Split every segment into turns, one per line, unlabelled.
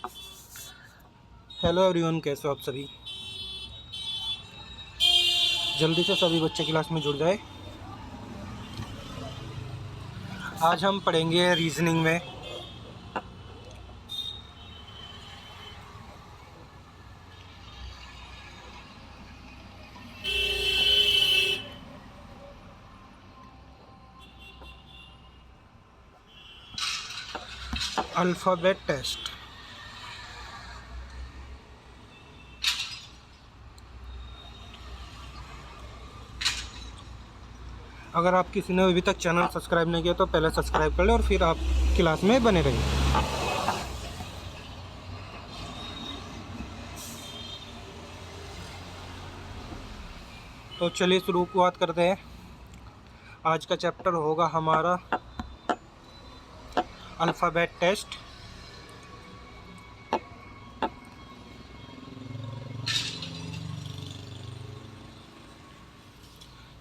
Hello everyone, कैसे हो आप सभी। जल्दी से सभी बच्चे क्लास में जुड़ जाए। आज हम पढ़ेंगे रीजनिंग में अल्फ़ाबेट टेस्ट। अगर आप किसी ने अभी तक चैनल सब्सक्राइब नहीं किया तो पहले सब्सक्राइब कर ले और फिर आप क्लास में बने रहिए। तो चलिए शुरुआत करते हैं। आज का चैप्टर होगा हमारा अल्फ़ाबेट टेस्ट।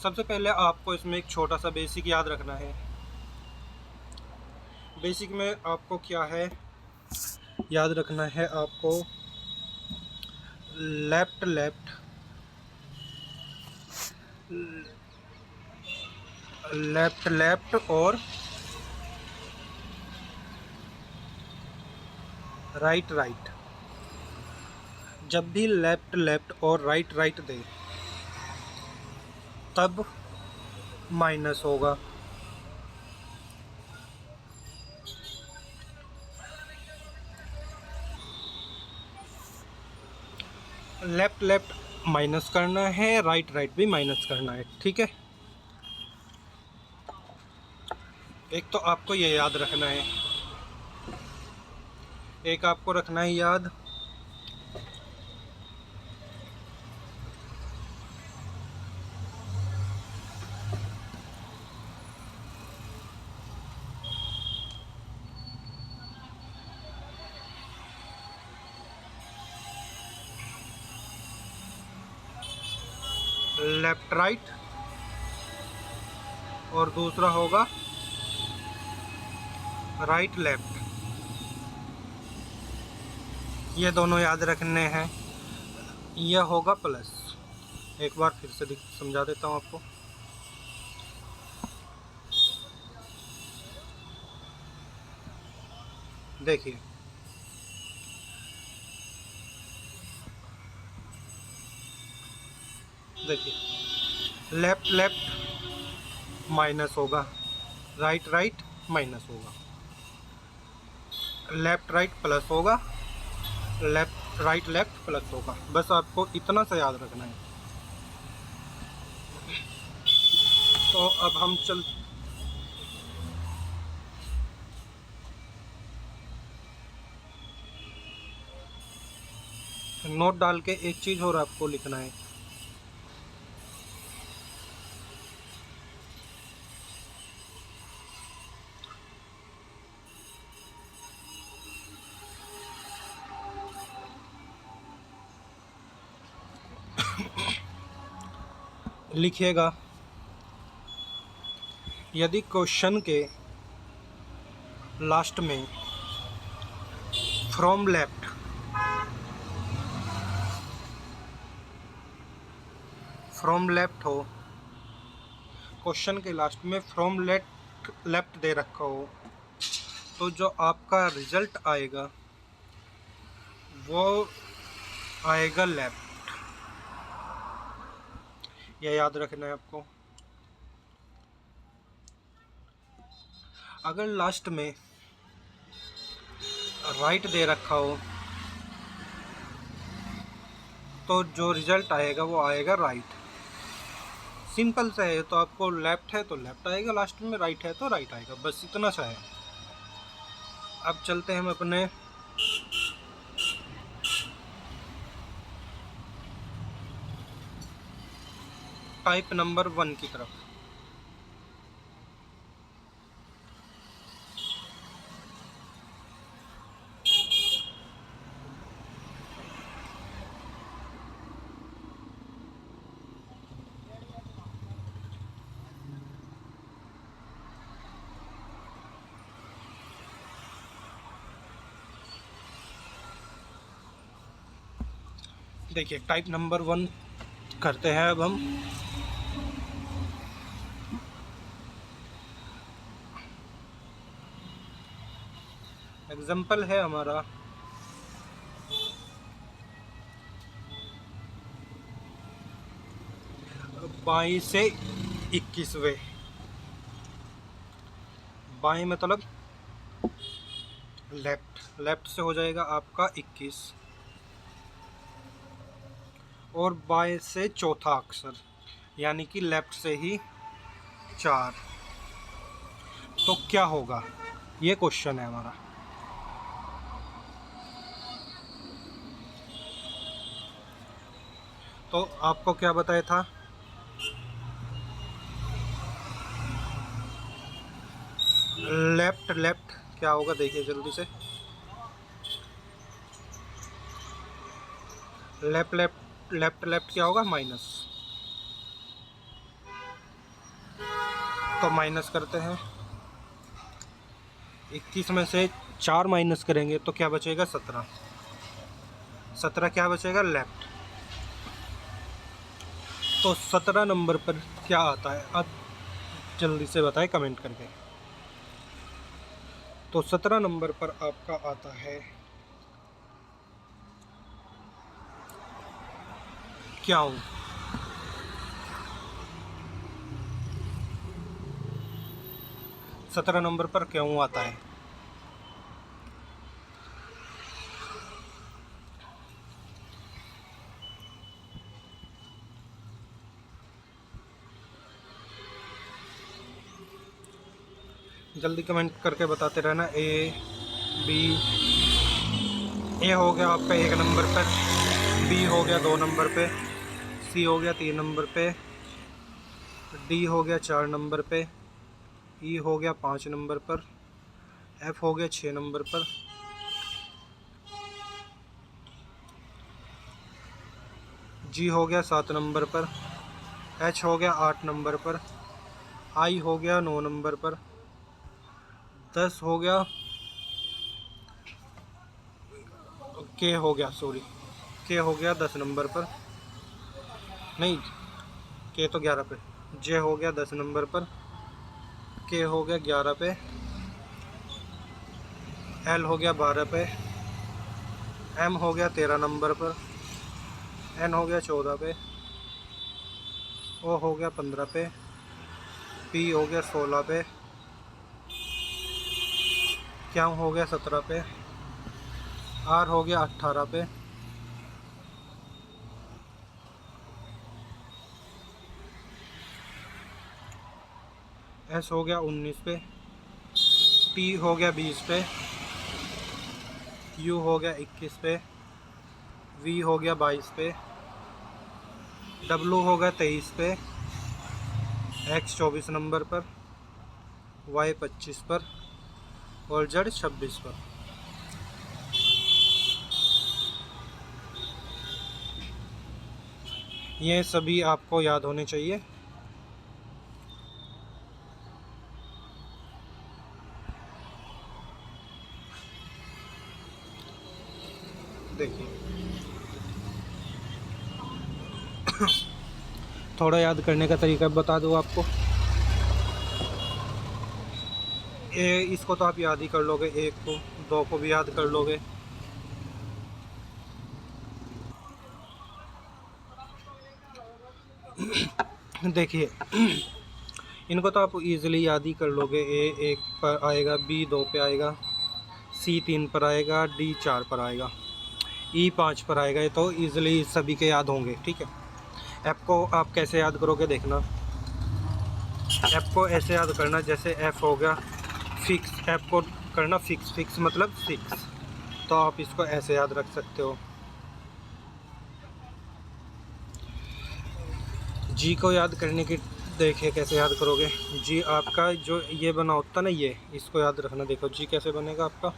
सबसे पहले आपको इसमें एक छोटा सा बेसिक याद रखना है। बेसिक में आपको क्या है याद रखना है, आपको लेफ्ट लेफ्ट लेफ्ट लेफ्ट और राइट राइट। जब भी लेफ्ट लेफ्ट और राइट राइट दे तब माइनस होगा। लेफ्ट लेफ्ट माइनस करना है, राइट राइट भी माइनस करना है, ठीक है। एक तो आपको ये याद रखना है, एक आपको रखना है याद लेफ्ट राइट और दूसरा होगा राइट लेफ्ट। ये दोनों याद रखने हैं। यह होगा प्लस। एक बार फिर से समझा देता हूँ आपको। देखिए, देखिए लेफ्ट लेफ्ट माइनस होगा, राइट राइट माइनस होगा, लेफ्ट राइट प्लस होगा, लेफ्ट राइट लेफ्ट प्लस होगा। बस आपको इतना सा याद रखना है। तो अब हम नोट डाल के एक चीज़ और आपको लिखना है। लिखिएगा, यदि क्वेश्चन के लास्ट में फ्रॉम लेफ्ट हो, क्वेश्चन के लास्ट में फ्रॉम लेफ्ट लेफ्ट दे रखा हो, तो जो आपका रिजल्ट आएगा वो आएगा लेफ्ट। यह याद रखना है आपको। अगर लास्ट में राइट दे रखा हो तो जो रिजल्ट आएगा वो आएगा राइट। सिंपल सा है। तो आपको लेफ्ट है तो लेफ्ट आएगा, लास्ट में राइट है तो राइट आएगा, बस इतना सा है। अब चलते हैं हम अपने टाइप नंबर 1 की तरफ। देखिए टाइप नंबर 1 करते हैं अब हम। एग्जाम्पल है हमारा बाई से 21वें। बाई मतलब लेफ्ट, लेफ्ट से हो जाएगा आपका 21, और बाएं से चौथा अक्षर यानी कि लेफ्ट से ही 4। तो क्या होगा, ये क्वेश्चन है हमारा। तो आपको क्या बताया था, लेफ्ट लेफ्ट क्या होगा, देखिए जल्दी से। लेफ्ट लेफ्ट लेफ्ट लेफ्ट क्या होगा, माइनस। तो माइनस करते हैं, 21 में से 4 माइनस करेंगे तो क्या बचेगा, 17। 17 क्या बचेगा, लेफ्ट। तो 17 नंबर पर क्या आता है, अब जल्दी से बताएं कमेंट करके। तो 17 नंबर पर आपका आता है क्यों। 17 नंबर पर क्यों आता है। जल्दी कमेंट करके बताते रहना। ए बी, ए हो गया आपका 1 नंबर पर, बी हो गया 2 नंबर पे, सी हो गया 3 नंबर पे, डी हो गया 4 नंबर पे, ई हो गया 5 नंबर पर, एफ हो गया 6 नंबर पर, जी हो गया 7 नंबर पर, एच हो गया 8 नंबर पर, आई हो गया 9 नंबर पर, 10 हो गया, के हो गया, सॉरी, के हो गया 10 नंबर पर, नहीं के तो 11 पे, जे हो गया 10 नंबर पर, के हो गया 11 पे, एल हो गया 12 पे, एम हो गया 13 नंबर पर, एन हो गया 14 पे, ओ हो गया 15 पे, पी हो गया 16 पे, क्यू हो गया 17 पे, आर हो गया 18 पे, एस हो गया 19 पे, टी हो गया 20 पे, यू हो गया 21 पे, वी हो गया 22 पे, डब्लू हो गया 23 पे, एक्स 24 नंबर पर, वाई 25 पर, और जेड 26 पर। ये सभी आपको याद होने चाहिए। देखिए थोड़ा याद करने का तरीका बता दूँ आपको। इसको तो आप याद ही कर लोगे, 1 को 2 को भी याद कर लोगे। देखिए इनको तो आप इजीली याद ही कर लोगे। ए 1 पर आएगा, बी 2 पे आएगा, सी 3 पर आएगा, डी 4 पर आएगा, ई 5 पर आएगा। ये तो इजीली सभी के याद होंगे, ठीक है। एफ को आप कैसे याद करोगे, देखना। एफ को ऐसे याद करना जैसे एफ हो गया फिक्स, एफ को करना फिक्स, फिक्स मतलब 6। तो आप इसको ऐसे याद रख सकते हो। जी को याद करने की, देखिए कैसे याद करोगे। जी आपका जो ये बना होता ना, ये इसको याद रखना। देखो जी कैसे बनेगा आपका,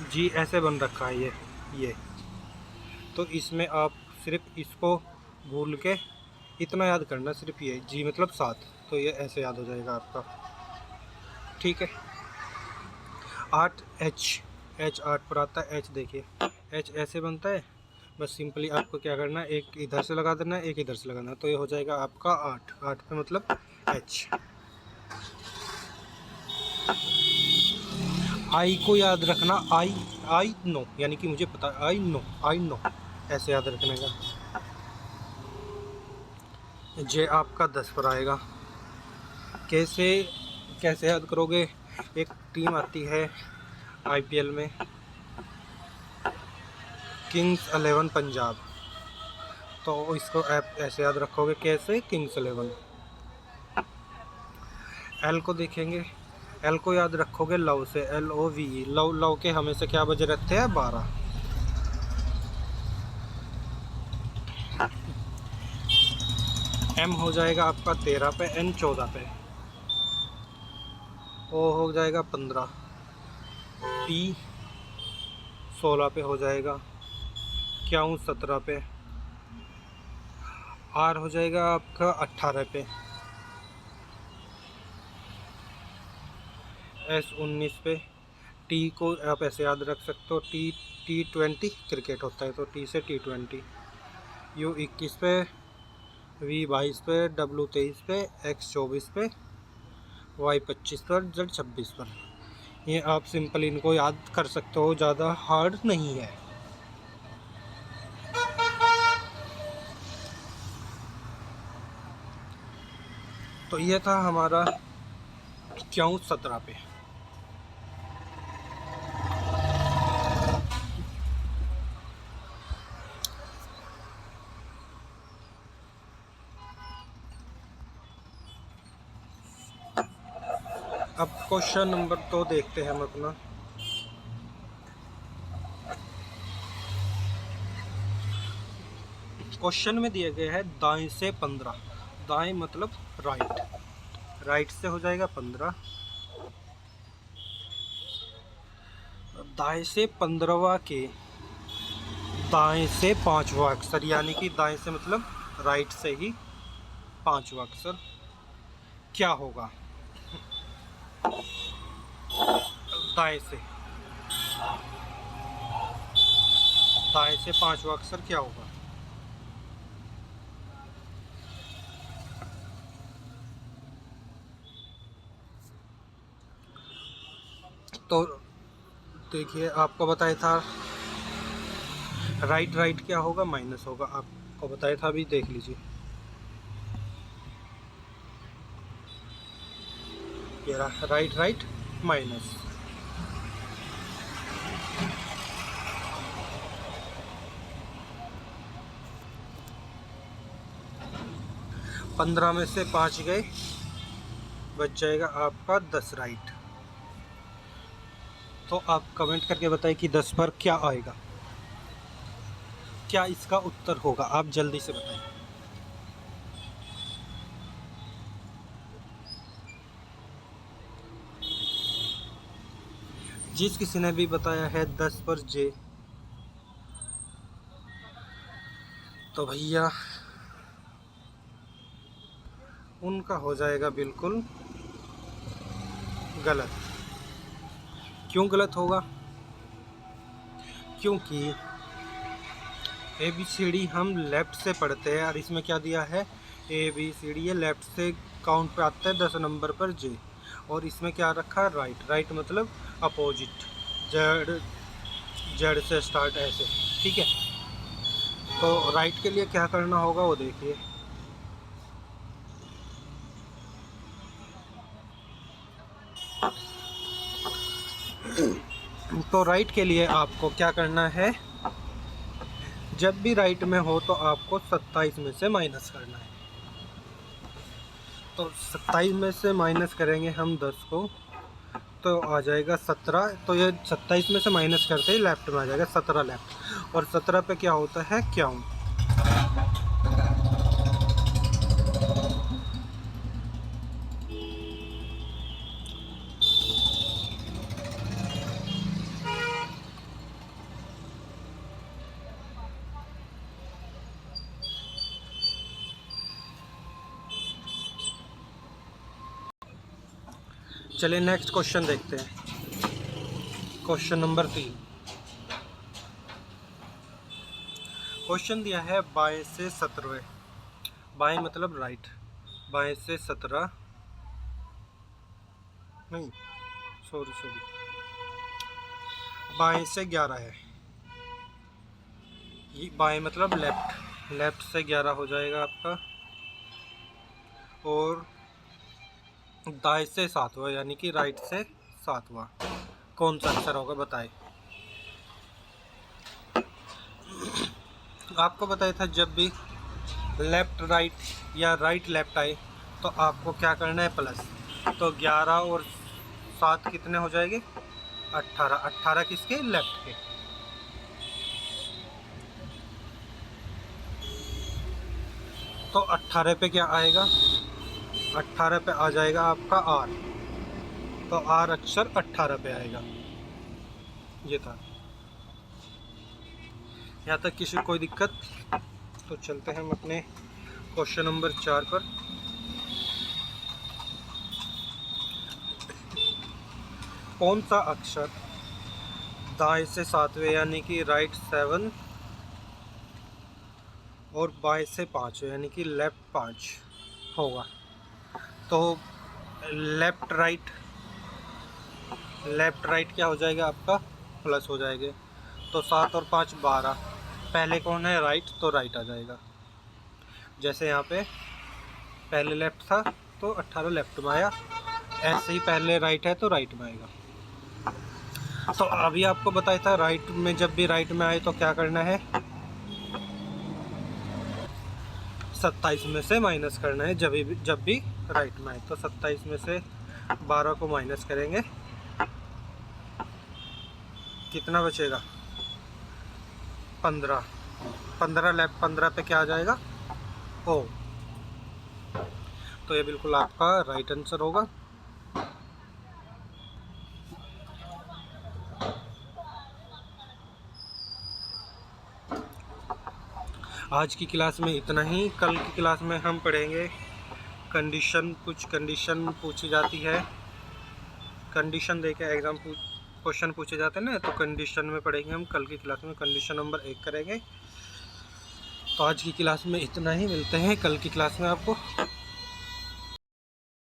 जी ऐसे बन रखा है ये। तो इसमें आप सिर्फ इसको भूल के इतना याद करना, सिर्फ ये जी मतलब 7। तो ये ऐसे याद हो जाएगा आपका, ठीक है। 8 एच, एच 8 पर आता है। एच देखिए, एच ऐसे बनता है, बस सिंपली आपको क्या करना है, एक इधर से लगा देना है, एक इधर से लगाना है, तो ये हो जाएगा आपका 8। 8 पे मतलब H। आई को याद रखना, आई नो, यानी कि मुझे पता है, आई नो ऐसे याद रखने का। जे आपका 10 पर आएगा। कैसे कैसे याद करोगे? एक टीम आती है IPL में, किंग्स 11 पंजाब, तो इसको ऐप ऐसे याद रखोगे, कैसे? किंग्स 11। एल को देखेंगे, एल को याद रखोगे लव से, LOVE, लव। लव के हमेशा क्या बजे रहते हैं? 12। एम हो जाएगा आपका 13 पे, N 14 पे, O हो जाएगा 15, P 16 पे हो जाएगा, Q 17 पे, R हो जाएगा आपका 18 पे, S 19 पे, T को आप ऐसे याद रख सकते हो, T20 क्रिकेट होता है तो T से T20, U 21 पे, V 22 पे, W 23 पे, X 24 पे, Y 25 पर, Z 26 पर। ये आप सिंपल इनको याद कर सकते हो, ज़्यादा हार्ड नहीं है। तो ये था हमारा Q 17 पे। अब क्वेश्चन नंबर 2 देखते हैं हम अपना। क्वेश्चन में दिए गए हैं दाएं से 15। दाएं मतलब राइट, राइट से हो जाएगा 15, दाएं से 15वां के दाएं से 5वां अक्षर, यानी कि दाएं से मतलब राइट से ही 5वां अक्षर क्या होगा? दाएं से 5वां अक्षर क्या होगा? तो देखिए, आपको बताया था राइट, राइट क्या होगा? माइनस होगा, आपको बताया था, अभी देख लीजिए। ये रहा राइट, राइट माइनस। पंद्रह में से 5 गए, बच जाएगा आपका 10 राइट। तो आप कमेंट करके बताइए कि 10 पर क्या आएगा, क्या इसका उत्तर होगा? आप जल्दी से बताइए। जिस किसी ने भी बताया है 10 पर J, तो भैया उनका हो जाएगा बिल्कुल गलत। क्यों गलत होगा? क्योंकि ABCD हम लेफ़्ट से पढ़ते हैं, और इसमें क्या दिया है? ABCD, ये लेफ़्ट से काउंट पे आता है 10 नंबर पर J, और इसमें क्या रखा है? राइट। राइट मतलब अपोजिट, जेड से स्टार्ट ऐसे, ठीक है। तो राइट के लिए क्या करना होगा वो देखिए। तो राइट के लिए आपको क्या करना है? जब भी राइट में हो तो आपको 27 में से माइनस करना है। तो 27 में से माइनस करेंगे हम 10 को, तो आ जाएगा 17। तो ये 27 में से माइनस करते ही लेफ्ट में आ जाएगा 17 लेफ्ट, और 17 पे क्या होता है? क्यों। चलिए नेक्स्ट क्वेश्चन देखते हैं। Question number 3। क्वेश्चन दिया है बाएं से 17वें, बाएं मतलब राइट, बाएं से 17 नहीं सॉरी बाएं से 11 है, ये बाएं मतलब लेफ्ट, लेफ्ट से 11 हो जाएगा आपका, और दाएं से 7वां यानी कि राइट से 7वां, कौन सा आंसर होगा बताएं। आपको बताया था जब भी लेफ्ट राइट या राइट लेफ्ट आए तो आपको क्या करना है, प्लस। तो 11 और 7 कितने हो जाएंगे, 18, 18 किसके, लेफ्ट के। तो 18 पे क्या आएगा, 18 पे आ जाएगा आपका आर, तो आर अक्षर 18 पे आएगा। ये था, यहाँ तक किसी कोई दिक्कत। तो चलते हैं हम अपने क्वेश्चन नंबर 4 पर। कौन सा अक्षर दाएं से 7वें यानी कि राइट 7 और बाएं से 5वें यानी कि लेफ्ट 5 होगा। तो लेफ्ट राइट, लेफ्ट राइट क्या हो जाएगा आपका, प्लस हो जाएगा। तो 7 और 5 12, पहले कौन है, राइट, तो राइट आ जाएगा। जैसे यहाँ पे पहले लेफ्ट था तो 18 लेफ्ट में आया, ऐसे ही पहले राइट है तो राइट में आएगा। तो अभी आपको बताया था राइट में, जब भी राइट में आए तो क्या करना है, 27 में से माइनस करना है, जब भी राइट में आए। तो 27 में से 12 को माइनस करेंगे, कितना बचेगा, 15, 15 लेफ्ट, 15 पे क्या आ जाएगा, ओ। तो ये बिल्कुल आपका राइट आंसर होगा। आज की क्लास में इतना ही। कल की क्लास में हम पढ़ेंगे कंडीशन, कुछ कंडीशन पूछी जाती है, कंडीशन देके एग्ज़ाम क्वेश्चन पूछे जाते हैं ना, तो कंडीशन में पढ़ेंगे हम कल की क्लास में, कंडीशन नंबर 1 करेंगे। तो आज की क्लास में इतना ही, मिलते हैं कल की क्लास में आपको।